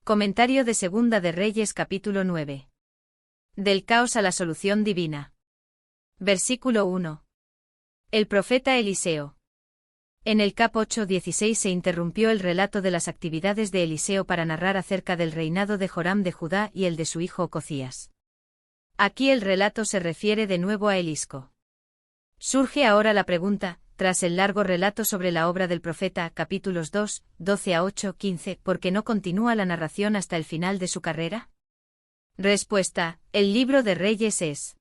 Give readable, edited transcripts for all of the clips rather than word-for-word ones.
Comentario de Segunda de Reyes capítulo 9. Del caos a la solución divina. Versículo 1. El profeta Eliseo. En el cap 8:16 se interrumpió el relato de las actividades de Eliseo para narrar acerca del reinado de Joram de Judá y el de su hijo Ococías. Aquí el relato se refiere de nuevo a Elisco. Surge ahora la pregunta, tras el largo relato sobre la obra del profeta, capítulos 2, 12 a 8, 15, ¿por qué no continúa la narración hasta el final de su carrera? Respuesta: el libro de Reyes es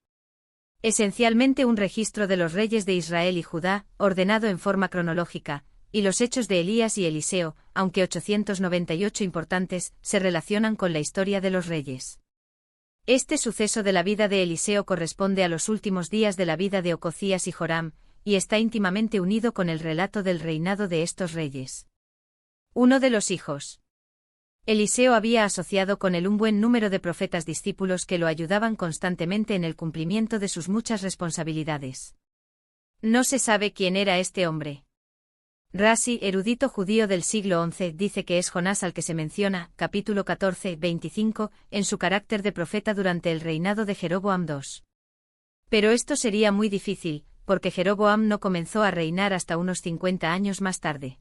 esencialmente un registro de los reyes de Israel y Judá, ordenado en forma cronológica, y los hechos de Elías y Eliseo, aunque 898 importantes, se relacionan con la historia de los reyes. Este suceso de la vida de Eliseo corresponde a los últimos días de la vida de Ococías y Joram, y está íntimamente unido con el relato del reinado de estos reyes. Uno de los hijos. Eliseo había asociado con él un buen número de profetas discípulos que lo ayudaban constantemente en el cumplimiento de sus muchas responsabilidades. No se sabe quién era este hombre. Rashi, erudito judío del siglo XI, dice que es Jonás al que se menciona, capítulo 14, 25, en su carácter de profeta durante el reinado de Jeroboam II. Pero esto sería muy difícil, porque Jeroboam no comenzó a reinar hasta unos 50 años más tarde.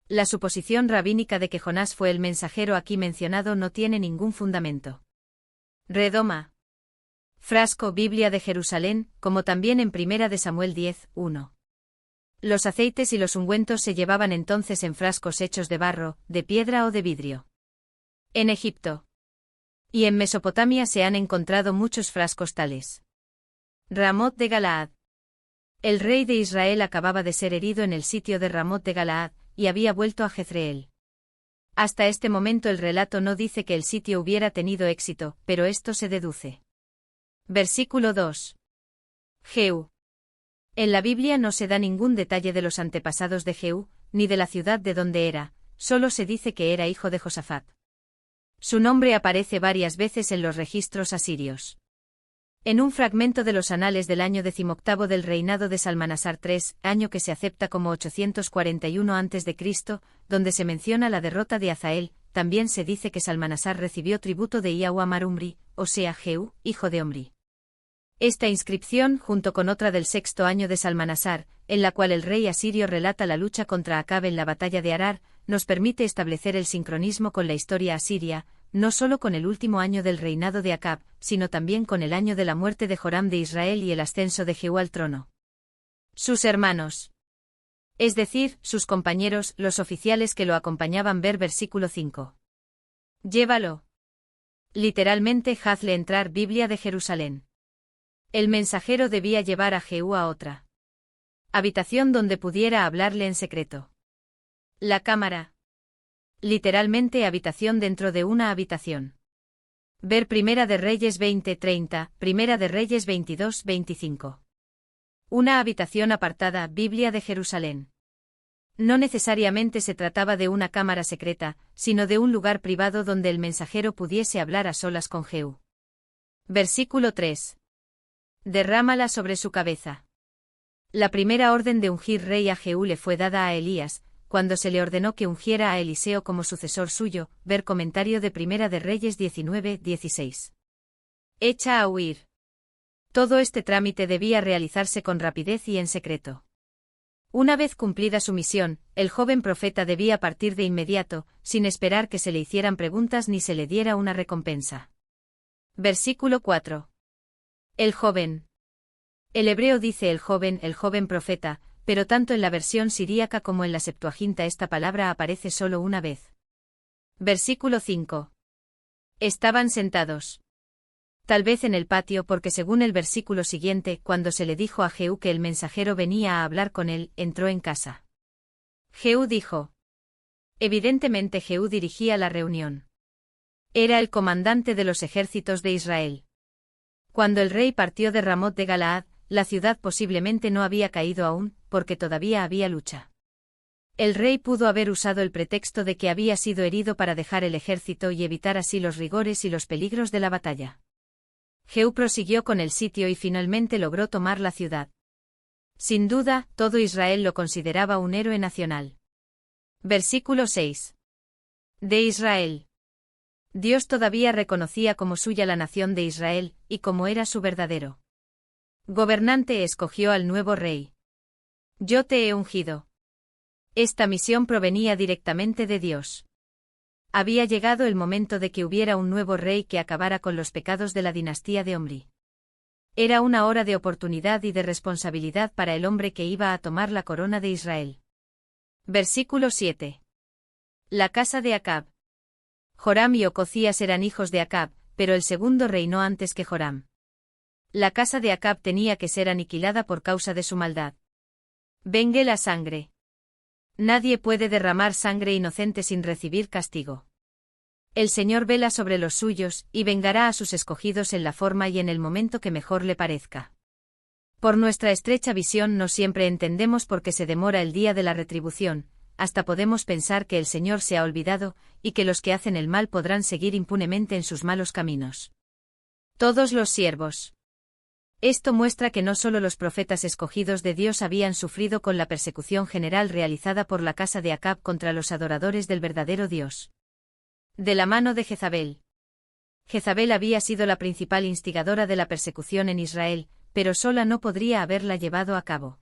La suposición rabínica de que Jonás fue el mensajero aquí mencionado no tiene ningún fundamento. Redoma. Frasco, Biblia de Jerusalén, como también en 1 de Samuel 10, 1. Los aceites y los ungüentos se llevaban entonces en frascos hechos de barro, de piedra o de vidrio. En Egipto y en Mesopotamia se han encontrado muchos frascos tales. Ramot de Galaad. El rey de Israel acababa de ser herido en el sitio de Ramot de Galaad, y había vuelto a Jezreel. Hasta este momento el relato no dice que el sitio hubiera tenido éxito, pero esto se deduce. Versículo 2. Jehú. En la Biblia no se da ningún detalle de los antepasados de Jehú, ni de la ciudad de donde era, solo se dice que era hijo de Josafat. Su nombre aparece varias veces en los registros asirios. En un fragmento de los anales del año 18 del reinado de Salmanasar III, año que se acepta como 841 a.C., donde se menciona la derrota de Hazael, también se dice que Salmanasar recibió tributo de Iauamar Umri, o sea Jehú, hijo de Omri. Esta inscripción, junto con otra del 6º año de Salmanasar, en la cual el rey asirio relata la lucha contra Acab en la batalla de Arar, nos permite establecer el sincronismo con la historia asiria, no solo con el último año del reinado de Acab, sino también con el año de la muerte de Joram de Israel y el ascenso de Jehú al trono. Sus hermanos. Es decir, sus compañeros, los oficiales que lo acompañaban, ver versículo 5. Llévalo. Literalmente, hazle entrar, Biblia de Jerusalén. El mensajero debía llevar a Jehú a otra habitación donde pudiera hablarle en secreto. La cámara. Literalmente habitación dentro de una habitación. Ver 1 de Reyes 20:30, 1 de Reyes 22:25. Una habitación apartada, Biblia de Jerusalén. No necesariamente se trataba de una cámara secreta, sino de un lugar privado donde el mensajero pudiese hablar a solas con Jehú. Versículo 3. Derrámala sobre su cabeza. La primera orden de ungir rey a Jehú le fue dada a Elías, cuando se le ordenó que ungiera a Eliseo como sucesor suyo, ver comentario de 1 de Reyes 19:16. Echa a huir. Todo este trámite debía realizarse con rapidez y en secreto. Una vez cumplida su misión, el joven profeta debía partir de inmediato, sin esperar que se le hicieran preguntas ni se le diera una recompensa. Versículo 4. El joven. El hebreo dice el joven profeta, pero tanto en la versión siríaca como en la Septuaginta esta palabra aparece solo una vez. Versículo 5. Estaban sentados. Tal vez en el patio, porque según el versículo siguiente, cuando se le dijo a Jehú que el mensajero venía a hablar con él, entró en casa. Jehú dijo. Evidentemente Jehú dirigía la reunión. Era el comandante de los ejércitos de Israel. Cuando el rey partió de Ramot de Galaad, la ciudad posiblemente no había caído aún, porque todavía había lucha. El rey pudo haber usado el pretexto de que había sido herido para dejar el ejército y evitar así los rigores y los peligros de la batalla. Jehú prosiguió con el sitio y finalmente logró tomar la ciudad. Sin duda, todo Israel lo consideraba un héroe nacional. Versículo 6. De Israel. Dios todavía reconocía como suya la nación de Israel, y como era su verdadero gobernante escogió al nuevo rey. Yo te he ungido. Esta misión provenía directamente de Dios. Había llegado el momento de que hubiera un nuevo rey que acabara con los pecados de la dinastía de Omri. Era una hora de oportunidad y de responsabilidad para el hombre que iba a tomar la corona de Israel. Versículo 7. La casa de Acab. Joram y Ococías eran hijos de Acab, pero el segundo reinó antes que Joram. La casa de Acab tenía que ser aniquilada por causa de su maldad. Vengue la sangre. Nadie puede derramar sangre inocente sin recibir castigo. El Señor vela sobre los suyos, y vengará a sus escogidos en la forma y en el momento que mejor le parezca. Por nuestra estrecha visión no siempre entendemos por qué se demora el día de la retribución, hasta podemos pensar que el Señor se ha olvidado, y que los que hacen el mal podrán seguir impunemente en sus malos caminos. Todos los siervos. Esto muestra que no solo los profetas escogidos de Dios habían sufrido con la persecución general realizada por la casa de Acab contra los adoradores del verdadero Dios. De la mano de Jezabel. Jezabel había sido la principal instigadora de la persecución en Israel, pero sola no podría haberla llevado a cabo.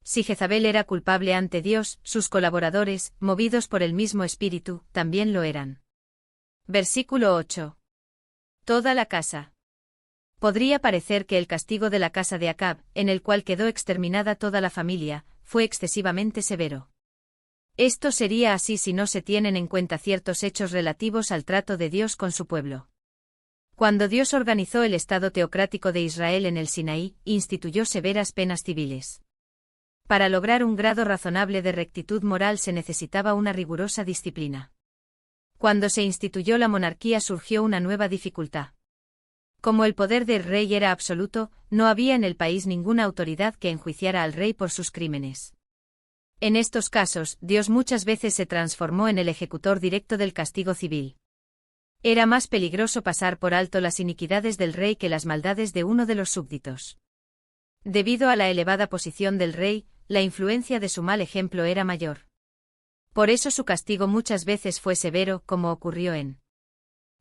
Si Jezabel era culpable ante Dios, sus colaboradores, movidos por el mismo espíritu, también lo eran. Versículo 8. Toda la casa. Podría parecer que el castigo de la casa de Acab, en el cual quedó exterminada toda la familia, fue excesivamente severo. Esto sería así si no se tienen en cuenta ciertos hechos relativos al trato de Dios con su pueblo. Cuando Dios organizó el Estado teocrático de Israel en el Sinaí, instituyó severas penas civiles. Para lograr un grado razonable de rectitud moral se necesitaba una rigurosa disciplina. Cuando se instituyó la monarquía surgió una nueva dificultad. Como el poder del rey era absoluto, no había en el país ninguna autoridad que enjuiciara al rey por sus crímenes. En estos casos, Dios muchas veces se transformó en el ejecutor directo del castigo civil. Era más peligroso pasar por alto las iniquidades del rey que las maldades de uno de los súbditos. Debido a la elevada posición del rey, la influencia de su mal ejemplo era mayor. Por eso su castigo muchas veces fue severo, como ocurrió en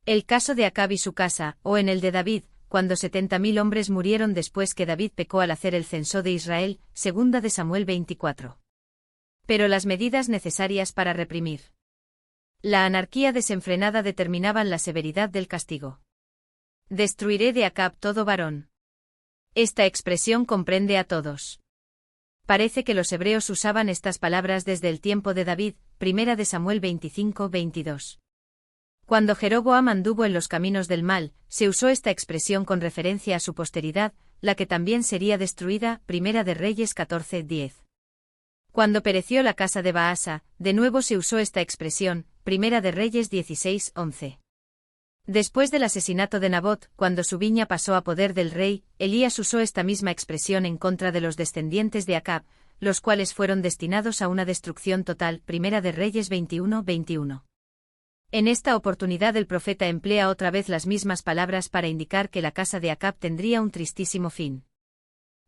el caso de Acab y su casa, o en el de David, cuando 70.000 hombres murieron después que David pecó al hacer el censo de Israel, 2 de Samuel 24. Pero las medidas necesarias para reprimir la anarquía desenfrenada determinaban la severidad del castigo. Destruiré de Acab todo varón. Esta expresión comprende a todos. Parece que los hebreos usaban estas palabras desde el tiempo de David, 1 de Samuel 25-22. Cuando Jeroboam anduvo en los caminos del mal, se usó esta expresión con referencia a su posteridad, la que también sería destruida, 1 de Reyes 14-10. Cuando pereció la casa de Baasa, de nuevo se usó esta expresión, 1 de Reyes 16-11. Después del asesinato de Nabot, cuando su viña pasó a poder del rey, Elías usó esta misma expresión en contra de los descendientes de Acab, los cuales fueron destinados a una destrucción total, 1 de Reyes 21-21. En esta oportunidad el profeta emplea otra vez las mismas palabras para indicar que la casa de Acab tendría un tristísimo fin.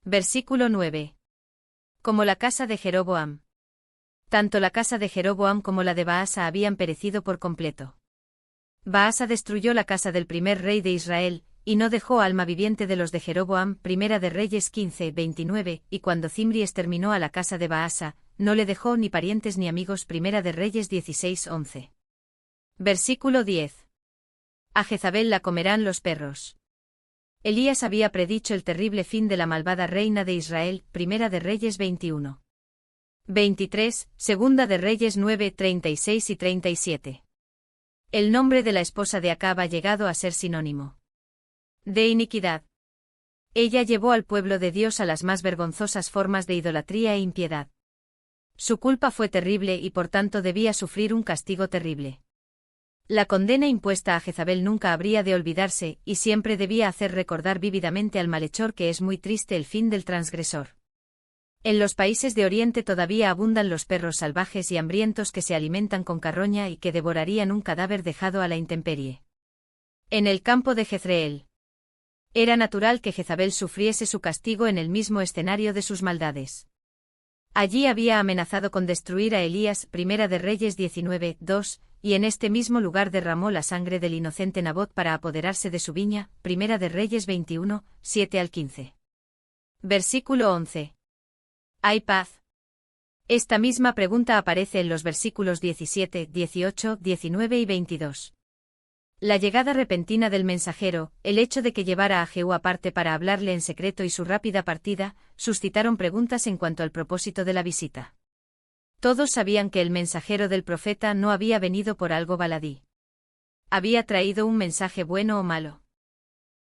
Versículo 9. Como la casa de Jeroboam. Tanto la casa de Jeroboam como la de Baasa habían perecido por completo. Baasa destruyó la casa del primer rey de Israel, y no dejó alma viviente de los de Jeroboam, 1 de Reyes 15-29, y cuando Zimri exterminó a la casa de Baasa, no le dejó ni parientes ni amigos, 1 de Reyes 16-11. Versículo 10. A Jezabel la comerán los perros. Elías había predicho el terrible fin de la malvada reina de Israel, 1 de Reyes 21. 23, 2 de Reyes 9, 36 y 37. El nombre de la esposa de Acab ha llegado a ser sinónimo de iniquidad. Ella llevó al pueblo de Dios a las más vergonzosas formas de idolatría e impiedad. Su culpa fue terrible y por tanto debía sufrir un castigo terrible. La condena impuesta a Jezabel nunca habría de olvidarse, y siempre debía hacer recordar vívidamente al malhechor que es muy triste el fin del transgresor. En los países de Oriente todavía abundan los perros salvajes y hambrientos que se alimentan con carroña y que devorarían un cadáver dejado a la intemperie. En el campo de Jezreel. Era natural que Jezabel sufriese su castigo en el mismo escenario de sus maldades. Allí había amenazado con destruir a Elías, 1 de Reyes 19, 2, y en este mismo lugar derramó la sangre del inocente Nabot para apoderarse de su viña. Primera de Reyes 21, 7 al 15. Versículo 11. ¿Hay paz? Esta misma pregunta aparece en los versículos 17, 18, 19 y 22. La llegada repentina del mensajero, el hecho de que llevara a Jehú aparte para hablarle en secreto y su rápida partida, suscitaron preguntas en cuanto al propósito de la visita. Todos sabían que el mensajero del profeta no había venido por algo baladí. ¿Había traído un mensaje bueno o malo?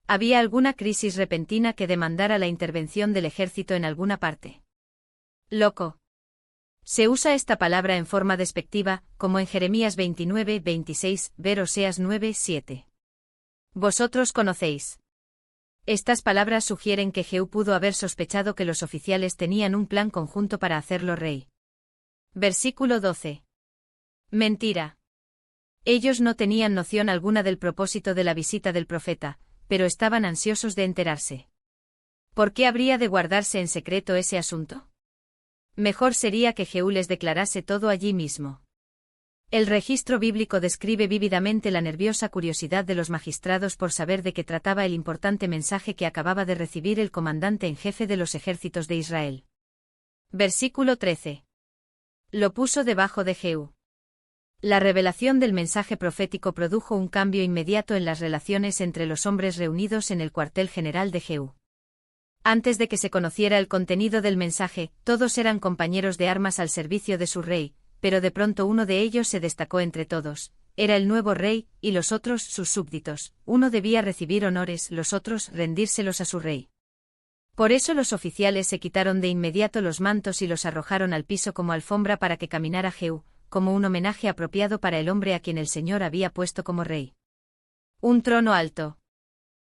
¿Había alguna crisis repentina que demandara la intervención del ejército en alguna parte? Loco. Se usa esta palabra en forma despectiva, como en Jeremías 29, 26, ver Oseas 9, 7. Vosotros conocéis. Estas palabras sugieren que Jehú pudo haber sospechado que los oficiales tenían un plan conjunto para hacerlo rey. Versículo 12. Mentira. Ellos no tenían noción alguna del propósito de la visita del profeta, pero estaban ansiosos de enterarse. ¿Por qué habría de guardarse en secreto ese asunto? Mejor sería que Jehú les declarase todo allí mismo. El registro bíblico describe vívidamente la nerviosa curiosidad de los magistrados por saber de qué trataba el importante mensaje que acababa de recibir el comandante en jefe de los ejércitos de Israel. Versículo 13. Lo puso debajo de Jehú. La revelación del mensaje profético produjo un cambio inmediato en las relaciones entre los hombres reunidos en el cuartel general de Jehú. Antes de que se conociera el contenido del mensaje, todos eran compañeros de armas al servicio de su rey, pero de pronto uno de ellos se destacó entre todos. Era el nuevo rey, y los otros sus súbditos. Uno debía recibir honores, los otros rendírselos a su rey. Por eso los oficiales se quitaron de inmediato los mantos y los arrojaron al piso como alfombra para que caminara Jehú, como un homenaje apropiado para el hombre a quien el Señor había puesto como rey. Un trono alto.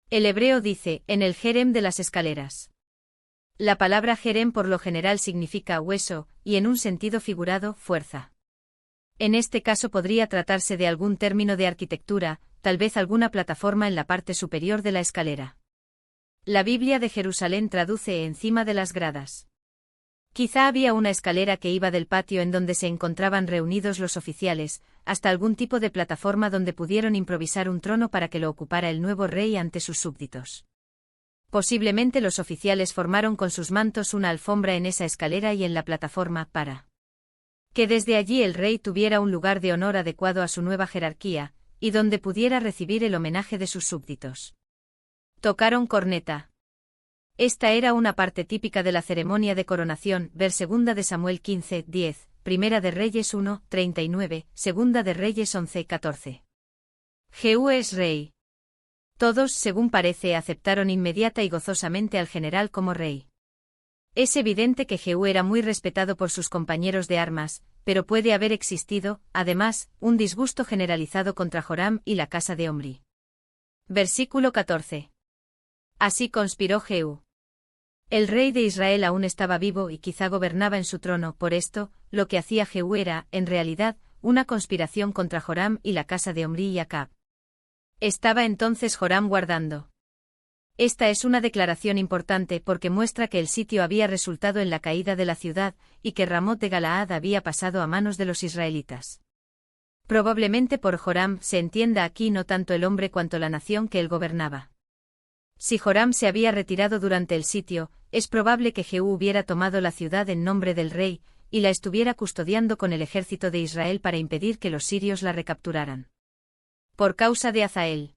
El hebreo dice, en el jerem de las escaleras. La palabra jerem por lo general significa hueso, y en un sentido figurado, fuerza. En este caso podría tratarse de algún término de arquitectura, tal vez alguna plataforma en la parte superior de la escalera. La Biblia de Jerusalén traduce encima de las gradas. Quizá había una escalera que iba del patio en donde se encontraban reunidos los oficiales, hasta algún tipo de plataforma donde pudieron improvisar un trono para que lo ocupara el nuevo rey ante sus súbditos. Posiblemente los oficiales formaron con sus mantos una alfombra en esa escalera y en la plataforma para que desde allí el rey tuviera un lugar de honor adecuado a su nueva jerarquía, y donde pudiera recibir el homenaje de sus súbditos. Tocaron corneta. Esta era una parte típica de la ceremonia de coronación, ver 2 de Samuel 15, 10, Primera de Reyes 1, 39, 2 de Reyes 11, 14. Jehú es rey. Todos, según parece, aceptaron inmediata y gozosamente al general como rey. Es evidente que Jehú era muy respetado por sus compañeros de armas, pero puede haber existido, además, un disgusto generalizado contra Joram y la casa de Omri. Versículo 14. Así conspiró Jehú. El rey de Israel aún estaba vivo y quizá gobernaba en su trono, por esto, lo que hacía Jehú era, en realidad, una conspiración contra Joram y la casa de Omri y Acab. Estaba entonces Joram guardando. Esta es una declaración importante porque muestra que el sitio había resultado en la caída de la ciudad, y que Ramot de Galaad había pasado a manos de los israelitas. Probablemente por Joram se entienda aquí no tanto el hombre cuanto la nación que él gobernaba. Si Joram se había retirado durante el sitio, es probable que Jehú hubiera tomado la ciudad en nombre del rey, y la estuviera custodiando con el ejército de Israel para impedir que los sirios la recapturaran. Por causa de Hazael.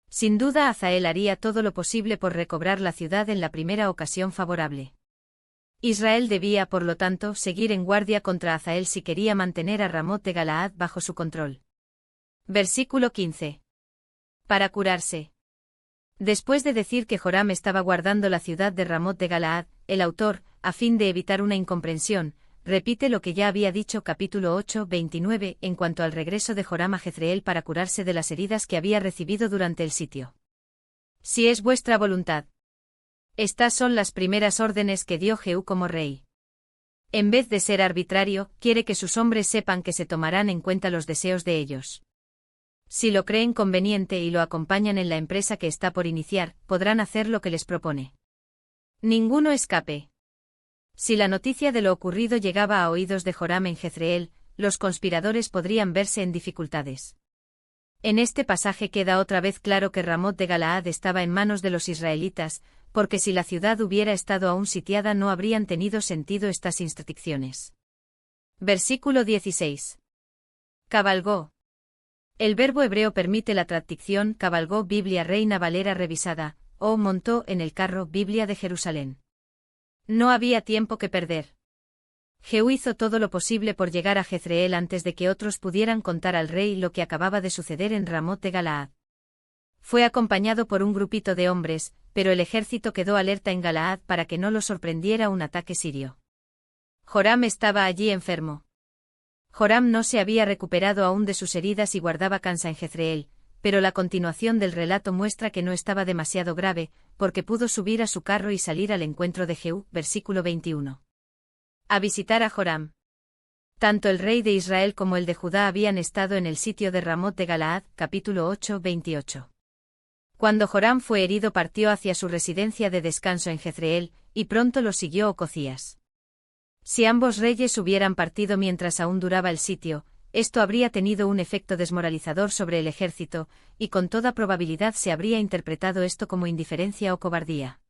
Sin duda Hazael haría todo lo posible por recobrar la ciudad en la primera ocasión favorable. Israel debía, por lo tanto, seguir en guardia contra Hazael si quería mantener a Ramot de Galaad bajo su control. Versículo 15. Para curarse. Después de decir que Joram estaba guardando la ciudad de Ramot de Galaad, el autor, a fin de evitar una incomprensión, repite lo que ya había dicho capítulo 8, 29 en cuanto al regreso de Joram a Jezreel para curarse de las heridas que había recibido durante el sitio. Si es vuestra voluntad. Estas son las primeras órdenes que dio Jehú como rey. En vez de ser arbitrario, quiere que sus hombres sepan que se tomarán en cuenta los deseos de ellos. Si lo creen conveniente y lo acompañan en la empresa que está por iniciar, podrán hacer lo que les propone. Ninguno escape. Si la noticia de lo ocurrido llegaba a oídos de Joram en Jezreel, los conspiradores podrían verse en dificultades. En este pasaje queda otra vez claro que Ramot de Galaad estaba en manos de los israelitas, porque si la ciudad hubiera estado aún sitiada no habrían tenido sentido estas interdicciones. Versículo 16. Cabalgó. El verbo hebreo permite la traducción cabalgó Biblia Reina Valera revisada, o montó en el carro Biblia de Jerusalén. No había tiempo que perder. Jehú hizo todo lo posible por llegar a Jezreel antes de que otros pudieran contar al rey lo que acababa de suceder en Ramot de Galaad. Fue acompañado por un grupito de hombres, pero el ejército quedó alerta en Galaad para que no lo sorprendiera un ataque sirio. Joram estaba allí enfermo. Joram no se había recuperado aún de sus heridas y guardaba cansa en Jezreel, pero la continuación del relato muestra que no estaba demasiado grave, porque pudo subir a su carro y salir al encuentro de Jehú, versículo 21. A visitar a Joram. Tanto el rey de Israel como el de Judá habían estado en el sitio de Ramot de Galaad, capítulo 8, 28. Cuando Joram fue herido partió hacia su residencia de descanso en Jezreel, y pronto lo siguió Ococías. Si ambos reyes hubieran partido mientras aún duraba el sitio, esto habría tenido un efecto desmoralizador sobre el ejército, y con toda probabilidad se habría interpretado esto como indiferencia o cobardía.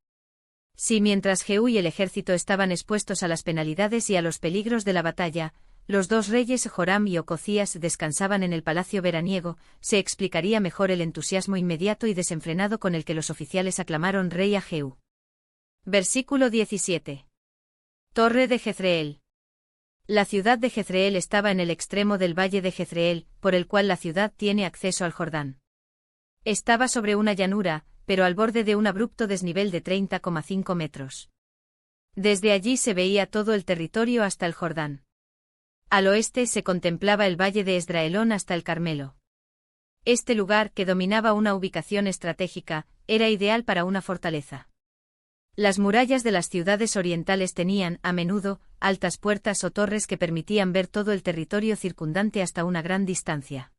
Si mientras Jehú y el ejército estaban expuestos a las penalidades y a los peligros de la batalla, los dos reyes Joram y Ococías descansaban en el palacio veraniego, se explicaría mejor el entusiasmo inmediato y desenfrenado con el que los oficiales aclamaron rey a Jehú. Versículo 17. Torre de Jezreel. La ciudad de Jezreel estaba en el extremo del valle de Jezreel, por el cual la ciudad tiene acceso al Jordán. Estaba sobre una llanura, pero al borde de un abrupto desnivel de 30,5 metros. Desde allí se veía todo el territorio hasta el Jordán. Al oeste se contemplaba el valle de Esdraelón hasta el Carmelo. Este lugar, que dominaba una ubicación estratégica, era ideal para una fortaleza. Las murallas de las ciudades orientales tenían, a menudo, altas puertas o torres que permitían ver todo el territorio circundante hasta una gran distancia.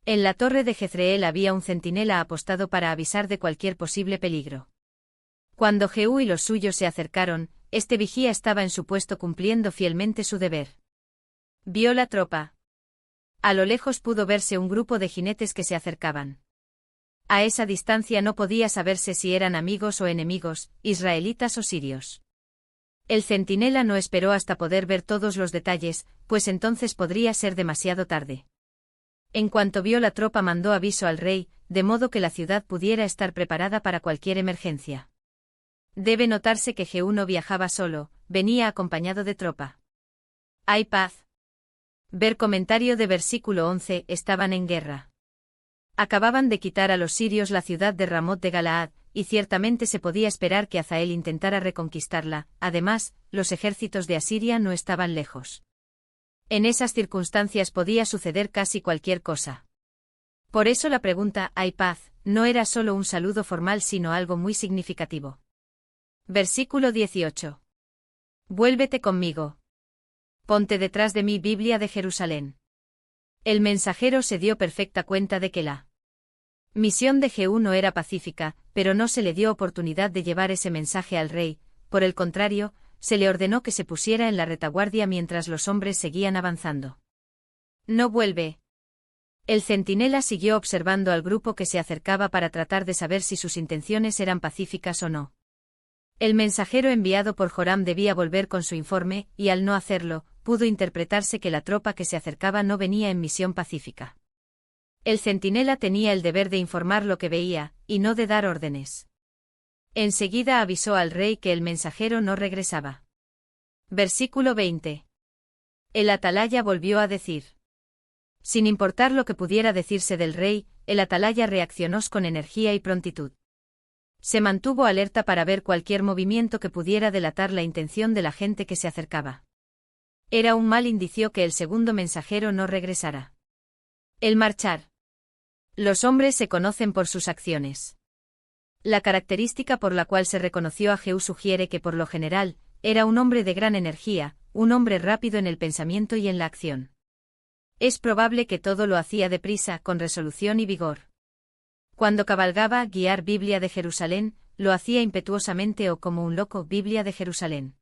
En la torre de Jezreel había un centinela apostado para avisar de cualquier posible peligro. Cuando Jehú y los suyos se acercaron, este vigía estaba en su puesto cumpliendo fielmente su deber. Vio la tropa. A lo lejos pudo verse un grupo de jinetes que se acercaban. A esa distancia no podía saberse si eran amigos o enemigos, israelitas o sirios. El centinela no esperó hasta poder ver todos los detalles, pues entonces podría ser demasiado tarde. En cuanto vio la tropa mandó aviso al rey, de modo que la ciudad pudiera estar preparada para cualquier emergencia. Debe notarse que Jehú no viajaba solo, venía acompañado de tropa. Hay paz. Ver comentario de versículo 11, estaban en guerra. Acababan de quitar a los sirios la ciudad de Ramot de Galaad, y ciertamente se podía esperar que Hazael intentara reconquistarla. Además, los ejércitos de Asiria no estaban lejos. En esas circunstancias podía suceder casi cualquier cosa. Por eso la pregunta «¿hay paz?» no era solo un saludo formal sino algo muy significativo. Versículo 18. Vuélvete conmigo. Ponte detrás de mí, Biblia de Jerusalén. El mensajero se dio perfecta cuenta de que la misión de Jehú no era pacífica, pero no se le dio oportunidad de llevar ese mensaje al rey, por el contrario, se le ordenó que se pusiera en la retaguardia mientras los hombres seguían avanzando. No vuelve. El centinela siguió observando al grupo que se acercaba para tratar de saber si sus intenciones eran pacíficas o no. El mensajero enviado por Joram debía volver con su informe, y al no hacerlo, pudo interpretarse que la tropa que se acercaba no venía en misión pacífica. El centinela tenía el deber de informar lo que veía, y no de dar órdenes. Enseguida avisó al rey que el mensajero no regresaba. Versículo 20. El atalaya volvió a decir. Sin importar lo que pudiera decirse del rey, el atalaya reaccionó con energía y prontitud. Se mantuvo alerta para ver cualquier movimiento que pudiera delatar la intención de la gente que se acercaba. Era un mal indicio que el segundo mensajero no regresara. El marchar. Los hombres se conocen por sus acciones. La característica por la cual se reconoció a Jehú sugiere que por lo general, era un hombre de gran energía, un hombre rápido en el pensamiento y en la acción. Es probable que todo lo hacía deprisa, con resolución y vigor. Cuando cabalgaba, guiar Biblia de Jerusalén, lo hacía impetuosamente o como un loco, Biblia de Jerusalén.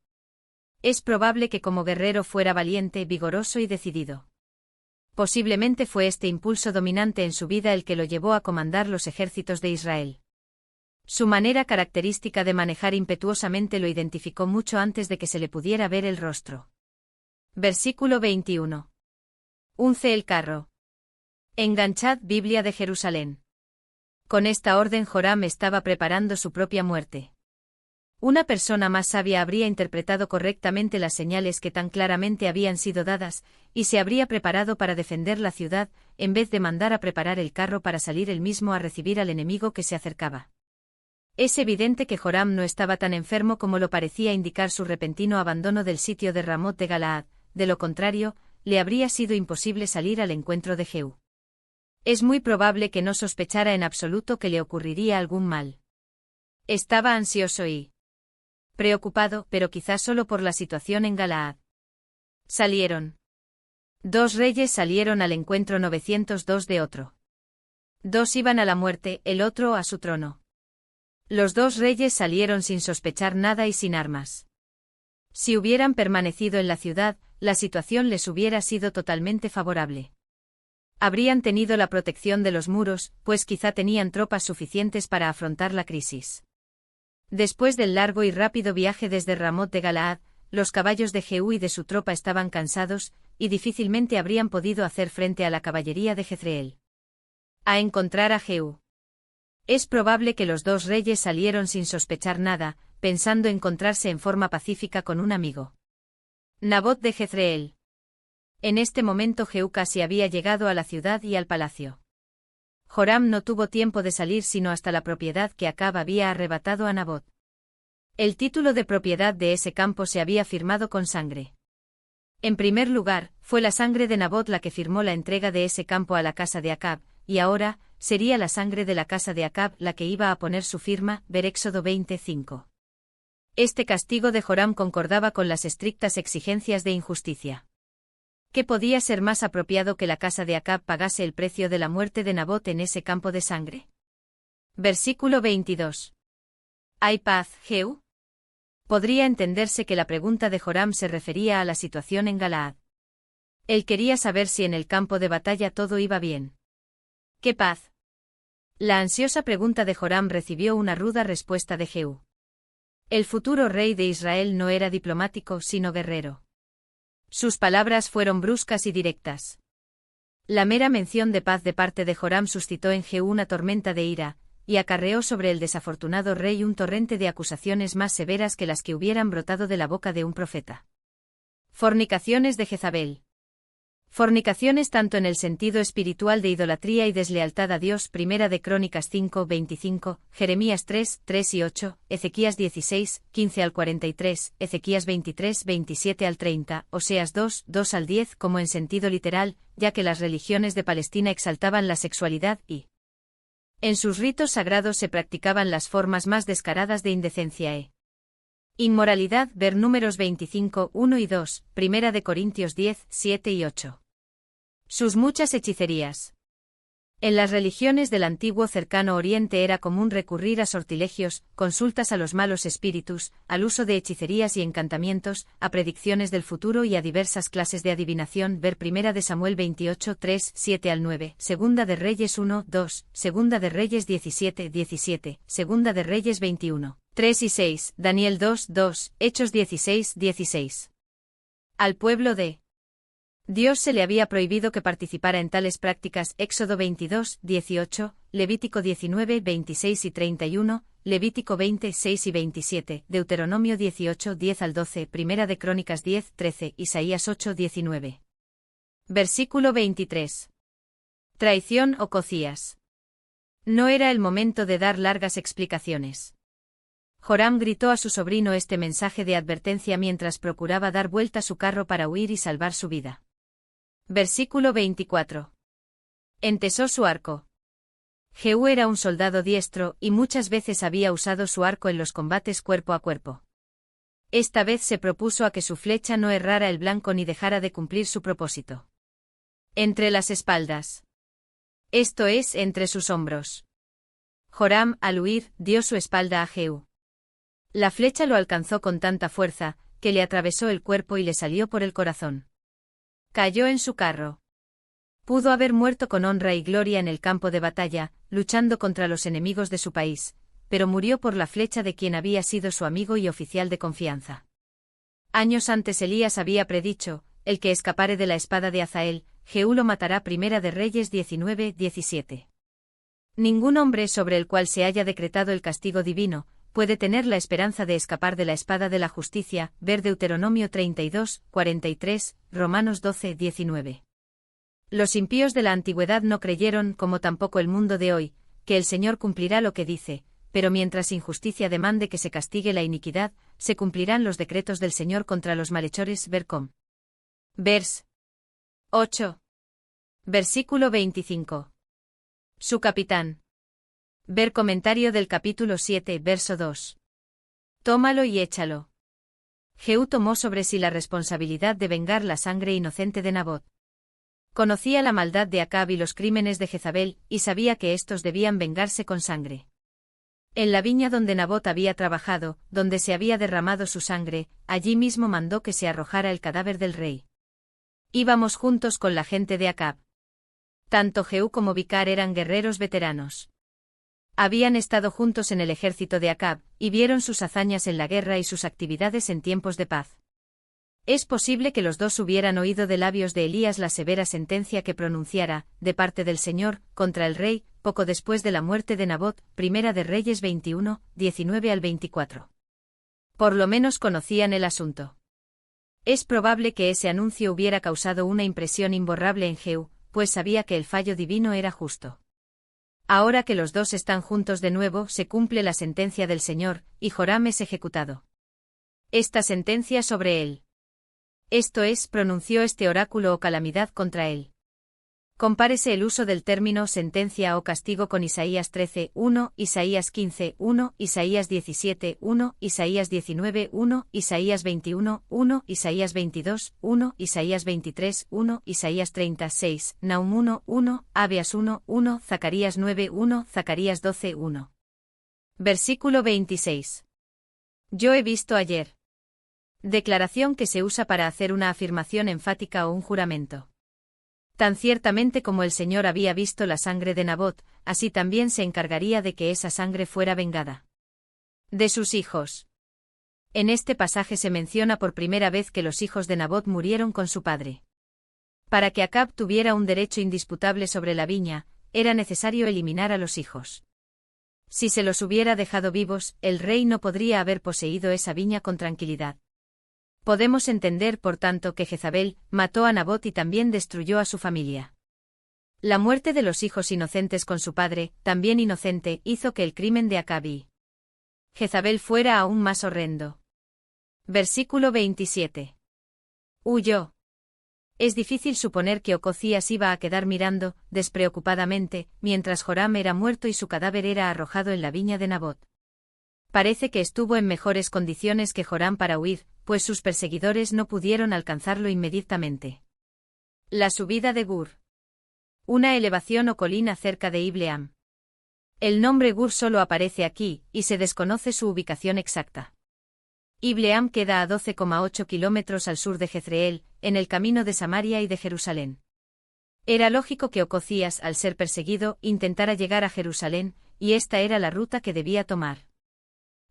Es probable que como guerrero fuera valiente, vigoroso y decidido. Posiblemente fue este impulso dominante en su vida el que lo llevó a comandar los ejércitos de Israel. Su manera característica de manejar impetuosamente lo identificó mucho antes de que se le pudiera ver el rostro. Versículo 21. Unce el carro. Enganchad Biblia de Jerusalén. Con esta orden Joram estaba preparando su propia muerte. Una persona más sabia habría interpretado correctamente las señales que tan claramente habían sido dadas, y se habría preparado para defender la ciudad, en vez de mandar a preparar el carro para salir él mismo a recibir al enemigo que se acercaba. Es evidente que Joram no estaba tan enfermo como lo parecía indicar su repentino abandono del sitio de Ramot de Galaad, de lo contrario, le habría sido imposible salir al encuentro de Jehú. Es muy probable que no sospechara en absoluto que le ocurriría algún mal. Estaba ansioso y preocupado, pero quizás solo por la situación en Galaad. Salieron. 2 reyes salieron al encuentro, 902 de otro. 2 iban a la muerte, el otro a su trono. Los 2 reyes salieron sin sospechar nada y sin armas. Si hubieran permanecido en la ciudad, la situación les hubiera sido totalmente favorable. Habrían tenido la protección de los muros, pues quizá tenían tropas suficientes para afrontar la crisis. Después del largo y rápido viaje desde Ramot de Galaad, los caballos de Jehú y de su tropa estaban cansados, y difícilmente habrían podido hacer frente a la caballería de Jezreel. A encontrar a Jehú. Es probable que los 2 reyes salieron sin sospechar nada, pensando encontrarse en forma pacífica con un amigo. Nabot de Jezreel. En este momento Jehú casi había llegado a la ciudad y al palacio. Joram no tuvo tiempo de salir sino hasta la propiedad que Acab había arrebatado a Nabot. El título de propiedad de ese campo se había firmado con sangre. En primer lugar, fue la sangre de Nabot la que firmó la entrega de ese campo a la casa de Acab, y ahora, sería la sangre de la casa de Acab la que iba a poner su firma, ver Éxodo 25. Este castigo de Joram concordaba con las estrictas exigencias de injusticia. ¿Qué podía ser más apropiado que la casa de Acab pagase el precio de la muerte de Nabot en ese campo de sangre? Versículo 22. ¿Hay paz, Jehú? Podría entenderse que la pregunta de Joram se refería a la situación en Galaad. Él quería saber si en el campo de batalla todo iba bien. ¿Qué paz? La ansiosa pregunta de Joram recibió una ruda respuesta de Jehú. El futuro rey de Israel no era diplomático sino guerrero. Sus palabras fueron bruscas y directas. La mera mención de paz de parte de Joram suscitó en Jehú una tormenta de ira, y acarreó sobre el desafortunado rey un torrente de acusaciones más severas que las que hubieran brotado de la boca de un profeta. Fornicaciones de Jezabel. Fornicaciones tanto en el sentido espiritual de idolatría y deslealtad a Dios. Primera de Crónicas 5, 25, Jeremías 3, 3 y 8, Ezequías 16, 15 al 43, Ezequías 23, 27 al 30, Oseas 2, 2 al 10 como en sentido literal, ya que las religiones de Palestina exaltaban la sexualidad y en sus ritos sagrados se practicaban las formas más descaradas de indecencia inmoralidad. Ver Números 25, 1 y 2, Primera de Corintios 10, 7 y 8. Sus muchas hechicerías. En las religiones del antiguo cercano Oriente era común recurrir a sortilegios, consultas a los malos espíritus, al uso de hechicerías y encantamientos, a predicciones del futuro y a diversas clases de adivinación. Ver Primera de Samuel 28, 3, 7 al 9, Segunda de Reyes 1, 2, Segunda de Reyes 17, 17, Segunda de Reyes 21, 3 y 6, Daniel 2, 2, Hechos 16, 16. Al pueblo de Dios se le había prohibido que participara en tales prácticas. Éxodo 22, 18, Levítico 19, 26 y 31, Levítico 20, 6 y 27, Deuteronomio 18, 10 al 12, Primera de Crónicas 10, 13, Isaías 8, 19. Versículo 23. Traición o cocías. No era el momento de dar largas explicaciones. Joram gritó a su sobrino este mensaje de advertencia mientras procuraba dar vuelta su carro para huir y salvar su vida. Versículo 24. Entesó su arco. Jehú era un soldado diestro y muchas veces había usado su arco en los combates cuerpo a cuerpo. Esta vez se propuso a que su flecha no errara el blanco ni dejara de cumplir su propósito. Entre las espaldas. Esto es, entre sus hombros. Joram, al huir, dio su espalda a Jehú. La flecha lo alcanzó con tanta fuerza, que le atravesó el cuerpo y le salió por el corazón. Cayó en su carro. Pudo haber muerto con honra y gloria en el campo de batalla, luchando contra los enemigos de su país, pero murió por la flecha de quien había sido su amigo y oficial de confianza. Años antes Elías había predicho: el que escapare de la espada de Hazael, Jehú lo matará. Primera de Reyes 19:17. Ningún hombre sobre el cual se haya decretado el castigo divino puede tener la esperanza de escapar de la espada de la justicia. Ver Deuteronomio 32:43, Romanos 12:19. Los impíos de la antigüedad no creyeron, como tampoco el mundo de hoy, que el Señor cumplirá lo que dice, pero mientras injusticia demande que se castigue la iniquidad, se cumplirán los decretos del Señor contra los malhechores. Ver com. Vers. 8. Versículo 25. Su capitán. Ver comentario del capítulo 7, verso 2. Tómalo y échalo. Jehú tomó sobre sí la responsabilidad de vengar la sangre inocente de Nabot. Conocía la maldad de Acab y los crímenes de Jezabel, y sabía que éstos debían vengarse con sangre. En la viña donde Nabot había trabajado, donde se había derramado su sangre, allí mismo mandó que se arrojara el cadáver del rey. Íbamos juntos con la gente de Acab. Tanto Jehú como Bicar eran guerreros veteranos. Habían estado juntos en el ejército de Acab, y vieron sus hazañas en la guerra y sus actividades en tiempos de paz. Es posible que los dos hubieran oído de labios de Elías la severa sentencia que pronunciara, de parte del Señor, contra el rey, poco después de la muerte de Nabot. Primera de Reyes 21, 19 al 24. Por lo menos conocían el asunto. Es probable que ese anuncio hubiera causado una impresión imborrable en Jehú, pues sabía que el fallo divino era justo. Ahora que los dos están juntos de nuevo, se cumple la sentencia del Señor, y Joram es ejecutado. Esta sentencia sobre él. Esto es, pronunció este oráculo o calamidad contra él. Compárese el uso del término sentencia o castigo con Isaías 13:1, Isaías 15:1, Isaías 17:1, Isaías 19:1, Isaías 21:1, Isaías 22:1, Isaías 23:1, Isaías 36, Nahum 1:1, Abeas 1:1, Zacarías 9:1, Zacarías 12:1. Versículo 26. Yo he visto ayer. Declaración que se usa para hacer una afirmación enfática o un juramento. Tan ciertamente como el Señor había visto la sangre de Nabot, así también se encargaría de que esa sangre fuera vengada. De sus hijos. En este pasaje se menciona por primera vez que los hijos de Nabot murieron con su padre. Para que Acab tuviera un derecho indisputable sobre la viña, era necesario eliminar a los hijos. Si se los hubiera dejado vivos, el rey no podría haber poseído esa viña con tranquilidad. Podemos entender, por tanto, que Jezabel mató a Nabot y también destruyó a su familia. La muerte de los hijos inocentes con su padre, también inocente, hizo que el crimen de Acab y Jezabel fuera aún más horrendo. Versículo 27. Huyó. Es difícil suponer que Ococías iba a quedar mirando, despreocupadamente, mientras Joram era muerto y su cadáver era arrojado en la viña de Nabot. Parece que estuvo en mejores condiciones que Joram para huir, pues sus perseguidores no pudieron alcanzarlo inmediatamente. La subida de Gur. Una elevación o colina cerca de Ibleam. El nombre Gur solo aparece aquí, y se desconoce su ubicación exacta. Ibleam queda a 12,8 kilómetros al sur de Jezreel, en el camino de Samaria y de Jerusalén. Era lógico que Ococías, al ser perseguido, intentara llegar a Jerusalén, y esta era la ruta que debía tomar.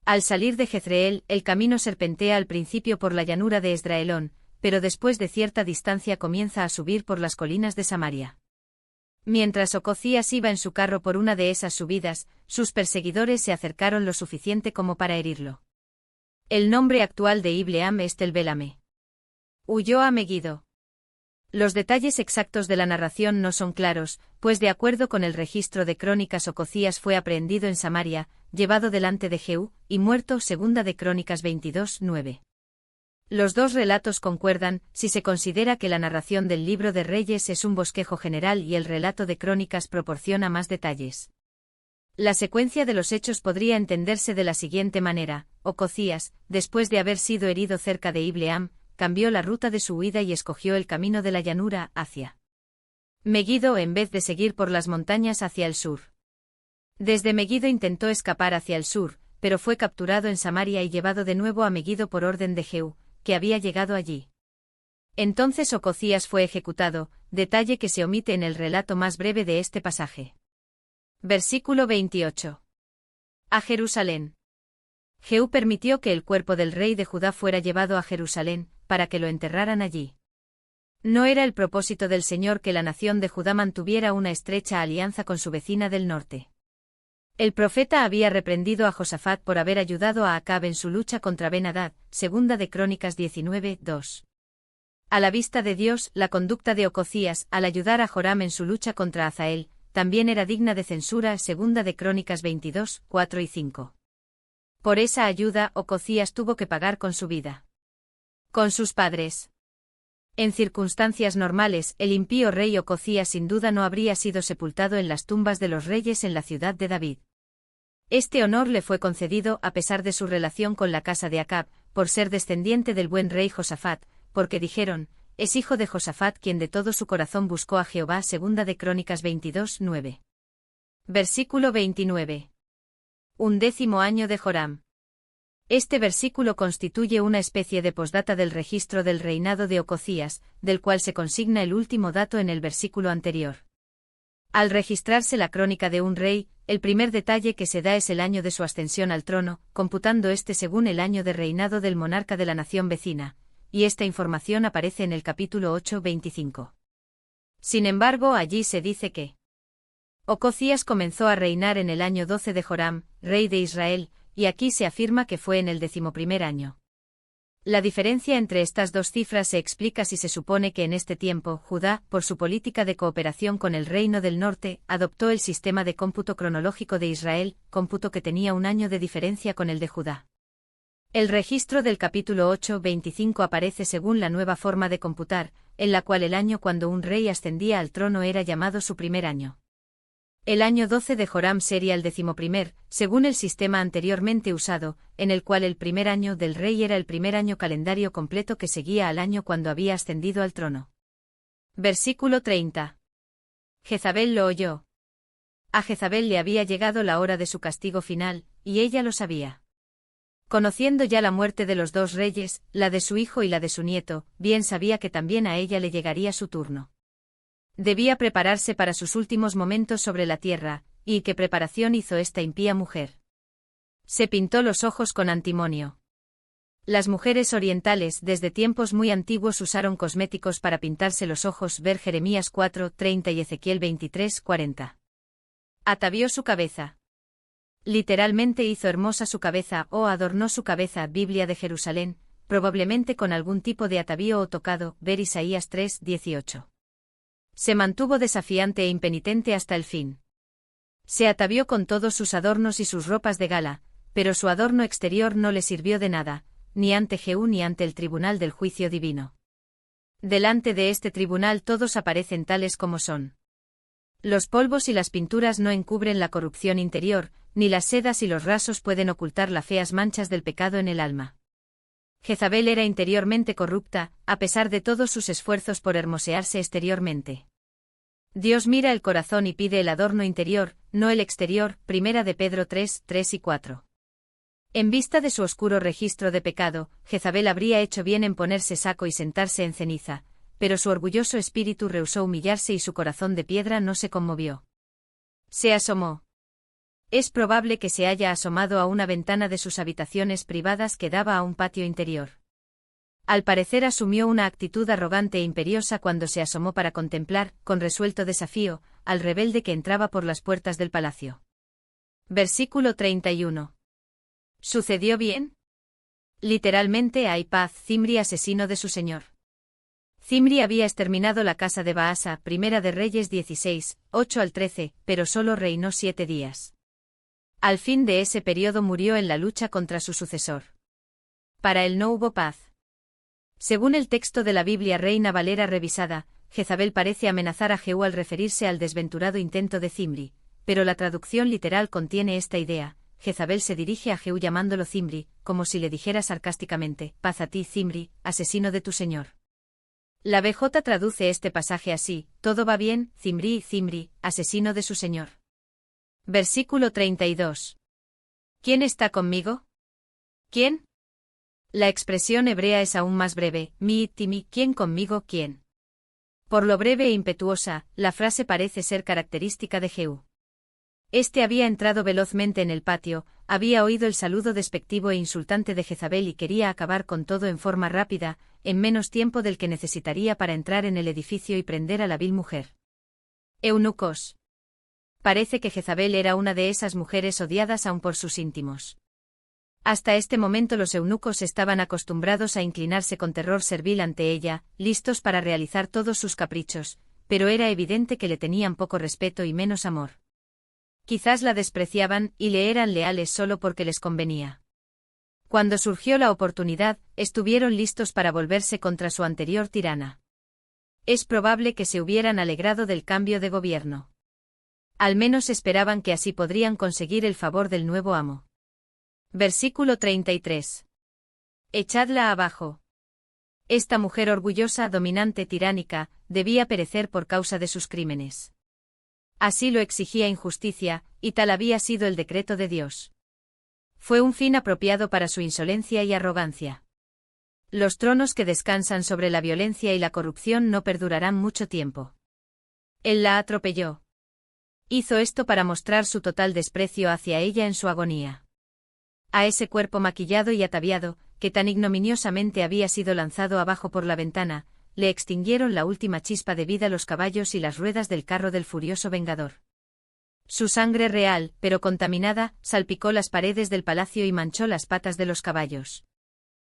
Al salir de Jezreel, el camino serpentea al principio por la llanura de Esdraelón, pero después de cierta distancia comienza a subir por las colinas de Samaria. Mientras Ococías iba en su carro por una de esas subidas, sus perseguidores se acercaron lo suficiente como para herirlo. El nombre actual de Ibleam es Tel-Belame. Huyó a Megido. Los detalles exactos de la narración no son claros, pues de acuerdo con el registro de Crónicas Ococías fue aprehendido en Samaria, llevado delante de Jehú, y muerto. Segunda de Crónicas 22:9. Los dos relatos concuerdan, si se considera que la narración del libro de Reyes es un bosquejo general y el relato de Crónicas proporciona más detalles. La secuencia de los hechos podría entenderse de la siguiente manera: Ococías, después de haber sido herido cerca de Ibleam, cambió la ruta de su huida y escogió el camino de la llanura hacia Megido en vez de seguir por las montañas hacia el sur. Desde Megido intentó escapar hacia el sur, pero fue capturado en Samaria y llevado de nuevo a Megido por orden de Jehú, que había llegado allí. Entonces Ococías fue ejecutado, detalle que se omite en el relato más breve de este pasaje. Versículo 28. A Jerusalén. Jehú permitió que el cuerpo del rey de Judá fuera llevado a Jerusalén, para que lo enterraran allí. No era el propósito del Señor que la nación de Judá mantuviera una estrecha alianza con su vecina del norte. El profeta había reprendido a Josafat por haber ayudado a Acab en su lucha contra Ben-Hadad, segunda de Crónicas 19:2. A la vista de Dios, la conducta de Ococías, al ayudar a Joram en su lucha contra Hazael, también era digna de censura, segunda de Crónicas 22:4 y 5. Por esa ayuda, Ococías tuvo que pagar con su vida. Con sus padres. En circunstancias normales, el impío rey Ococías sin duda no habría sido sepultado en las tumbas de los reyes en la ciudad de David. Este honor le fue concedido a pesar de su relación con la casa de Acab, por ser descendiente del buen rey Josafat, porque dijeron, es hijo de Josafat quien de todo su corazón buscó a Jehová, segunda de Crónicas 22:9. Versículo 29. 11º año de Joram. Este versículo constituye una especie de posdata del registro del reinado de Ococías, del cual se consigna el último dato en el versículo anterior. Al registrarse la crónica de un rey, el primer detalle que se da es el año de su ascensión al trono, computando este según el año de reinado del monarca de la nación vecina, y esta información aparece en el capítulo 8:25. Sin embargo, allí se dice que Ococías comenzó a reinar en el año 12 de Joram, rey de Israel, y aquí se afirma que fue en el 11º año. La diferencia entre estas dos cifras se explica si se supone que en este tiempo, Judá, por su política de cooperación con el reino del norte, adoptó el sistema de cómputo cronológico de Israel, cómputo que tenía un año de diferencia con el de Judá. El registro del capítulo 8:25 aparece según la nueva forma de computar, en la cual el año cuando un rey ascendía al trono era llamado su primer año. El año 12 de Joram sería el 11º, según el sistema anteriormente usado, en el cual el primer año del rey era el primer año calendario completo que seguía al año cuando había ascendido al trono. Versículo 30. Jezabel lo oyó. A Jezabel le había llegado la hora de su castigo final, y ella lo sabía. Conociendo ya la muerte de los dos reyes, la de su hijo y la de su nieto, bien sabía que también a ella le llegaría su turno. Debía prepararse para sus últimos momentos sobre la tierra, y ¿qué preparación hizo esta impía mujer? Se pintó los ojos con antimonio. Las mujeres orientales desde tiempos muy antiguos usaron cosméticos para pintarse los ojos, ver Jeremías 4:30 y Ezequiel 23:40. Atavió su cabeza. Literalmente hizo hermosa su cabeza o adornó su cabeza, Biblia de Jerusalén, probablemente con algún tipo de atavío o tocado, ver Isaías 3:18. Se mantuvo desafiante e impenitente hasta el fin. Se atavió con todos sus adornos y sus ropas de gala, pero su adorno exterior no le sirvió de nada, ni ante Jehú ni ante el tribunal del juicio divino. Delante de este tribunal todos aparecen tales como son. Los polvos y las pinturas no encubren la corrupción interior, ni las sedas y los rasos pueden ocultar las feas manchas del pecado en el alma. Jezabel era interiormente corrupta, a pesar de todos sus esfuerzos por hermosearse exteriormente. Dios mira el corazón y pide el adorno interior, no el exterior, primera de Pedro 3:3 y 4. En vista de su oscuro registro de pecado, Jezabel habría hecho bien en ponerse saco y sentarse en ceniza, pero su orgulloso espíritu rehusó humillarse y su corazón de piedra no se conmovió. Se asomó. Es probable que se haya asomado a una ventana de sus habitaciones privadas que daba a un patio interior. Al parecer asumió una actitud arrogante e imperiosa cuando se asomó para contemplar, con resuelto desafío, al rebelde que entraba por las puertas del palacio. Versículo 31. ¿Sucedió bien? Literalmente hay paz. Zimri, asesino de su señor. Zimri había exterminado la casa de Baasa, primera de Reyes 16, 8 al 13, pero solo reinó 7 días. Al fin de ese periodo murió en la lucha contra su sucesor. Para él no hubo paz. Según el texto de la Biblia Reina Valera revisada, Jezabel parece amenazar a Jehú al referirse al desventurado intento de Zimri, pero la traducción literal contiene esta idea. Jezabel se dirige a Jehú llamándolo Zimri, como si le dijera sarcásticamente, paz a ti Zimri, asesino de tu señor. La BJ traduce este pasaje así, todo va bien, Zimri, Zimri, asesino de su señor. Versículo 32. ¿Quién está conmigo? ¿Quién? La expresión hebrea es aún más breve, mi timi, ¿quién conmigo, quién? Por lo breve e impetuosa, la frase parece ser característica de Jehú. Este había entrado velozmente en el patio, había oído el saludo despectivo e insultante de Jezabel y quería acabar con todo en forma rápida, en menos tiempo del que necesitaría para entrar en el edificio y prender a la vil mujer. Eunucos. Parece que Jezabel era una de esas mujeres odiadas aun por sus íntimos. Hasta este momento los eunucos estaban acostumbrados a inclinarse con terror servil ante ella, listos para realizar todos sus caprichos, pero era evidente que le tenían poco respeto y menos amor. Quizás la despreciaban y le eran leales solo porque les convenía. Cuando surgió la oportunidad, estuvieron listos para volverse contra su anterior tirana. Es probable que se hubieran alegrado del cambio de gobierno. Al menos esperaban que así podrían conseguir el favor del nuevo amo. Versículo 33. Echadla abajo. Esta mujer orgullosa, dominante, tiránica, debía perecer por causa de sus crímenes. Así lo exigía injusticia, y tal había sido el decreto de Dios. Fue un fin apropiado para su insolencia y arrogancia. Los tronos que descansan sobre la violencia y la corrupción no perdurarán mucho tiempo. Él la atropelló. Hizo esto para mostrar su total desprecio hacia ella en su agonía. A ese cuerpo maquillado y ataviado, que tan ignominiosamente había sido lanzado abajo por la ventana, le extinguieron la última chispa de vida los caballos y las ruedas del carro del furioso vengador. Su sangre real, pero contaminada, salpicó las paredes del palacio y manchó las patas de los caballos.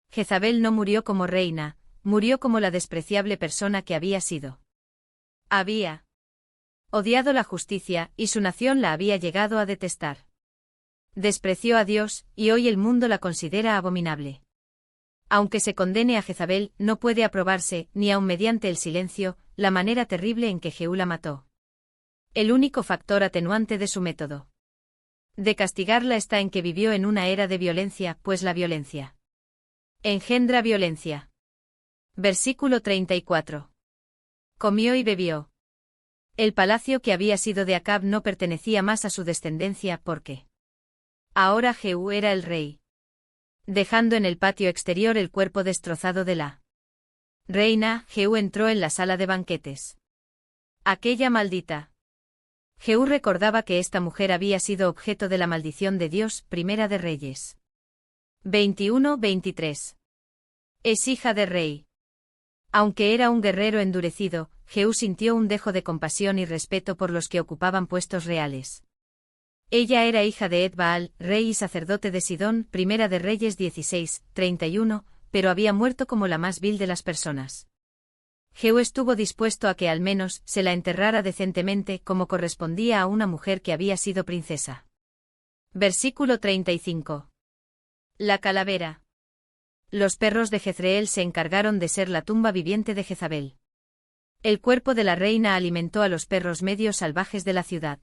Jezabel no murió como reina, murió como la despreciable persona que había sido. Había odiado la justicia, y su nación la había llegado a detestar. Despreció a Dios, y hoy el mundo la considera abominable. Aunque se condene a Jezabel, no puede aprobarse, ni aun mediante el silencio, la manera terrible en que Jehú la mató. El único factor atenuante de su método de castigarla está en que vivió en una era de violencia, pues la violencia engendra violencia. Versículo 34. Comió y bebió. El palacio que había sido de Acab no pertenecía más a su descendencia porque ahora Jehú era el rey. Dejando en el patio exterior el cuerpo destrozado de la reina, Jehú entró en la sala de banquetes. Aquella maldita. Jehú recordaba que esta mujer había sido objeto de la maldición de Dios, Primera de Reyes 21-23. Es hija de rey. Aunque era un guerrero endurecido, Jehú sintió un dejo de compasión y respeto por los que ocupaban puestos reales. Ella era hija de Ed-Baal, rey y sacerdote de Sidón, Primera de Reyes 16-31, pero había muerto como la más vil de las personas. Jehú estuvo dispuesto a que al menos se la enterrara decentemente como correspondía a una mujer que había sido princesa. Versículo 35. La calavera. Los perros de Jezreel se encargaron de ser la tumba viviente de Jezabel. El cuerpo de la reina alimentó a los perros medios salvajes de la ciudad.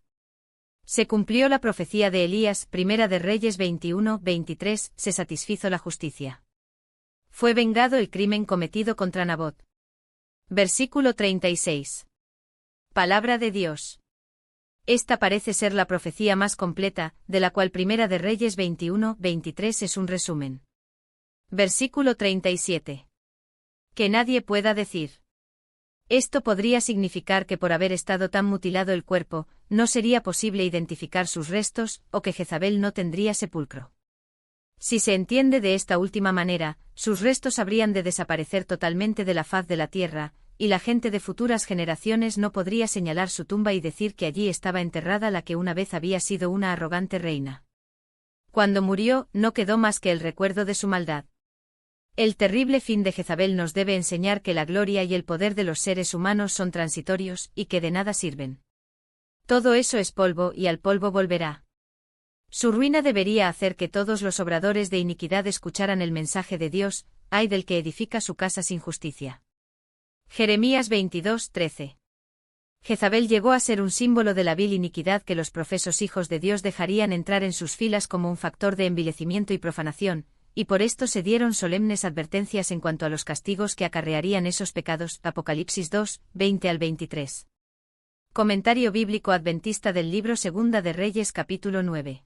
Se cumplió la profecía de Elías, Primera de Reyes 21-23, se satisfizo la justicia. Fue vengado el crimen cometido contra Nabot. Versículo 36. Palabra de Dios. Esta parece ser la profecía más completa, de la cual Primera de Reyes 21-23 es un resumen. Versículo 37. Que nadie pueda decir. Esto podría significar que por haber estado tan mutilado el cuerpo, no sería posible identificar sus restos, o que Jezabel no tendría sepulcro. Si se entiende de esta última manera, sus restos habrían de desaparecer totalmente de la faz de la tierra, y la gente de futuras generaciones no podría señalar su tumba y decir que allí estaba enterrada la que una vez había sido una arrogante reina. Cuando murió, no quedó más que el recuerdo de su maldad. El terrible fin de Jezabel nos debe enseñar que la gloria y el poder de los seres humanos son transitorios y que de nada sirven. Todo eso es polvo y al polvo volverá. Su ruina debería hacer que todos los obradores de iniquidad escucharan el mensaje de Dios, ay del que edifica su casa sin justicia. Jeremías 22:13. Jezabel llegó a ser un símbolo de la vil iniquidad que los profesos hijos de Dios dejarían entrar en sus filas como un factor de envilecimiento y profanación, y por esto se dieron solemnes advertencias en cuanto a los castigos que acarrearían esos pecados. Apocalipsis 2:20-23. Comentario bíblico adventista del libro Segunda de Reyes capítulo 9.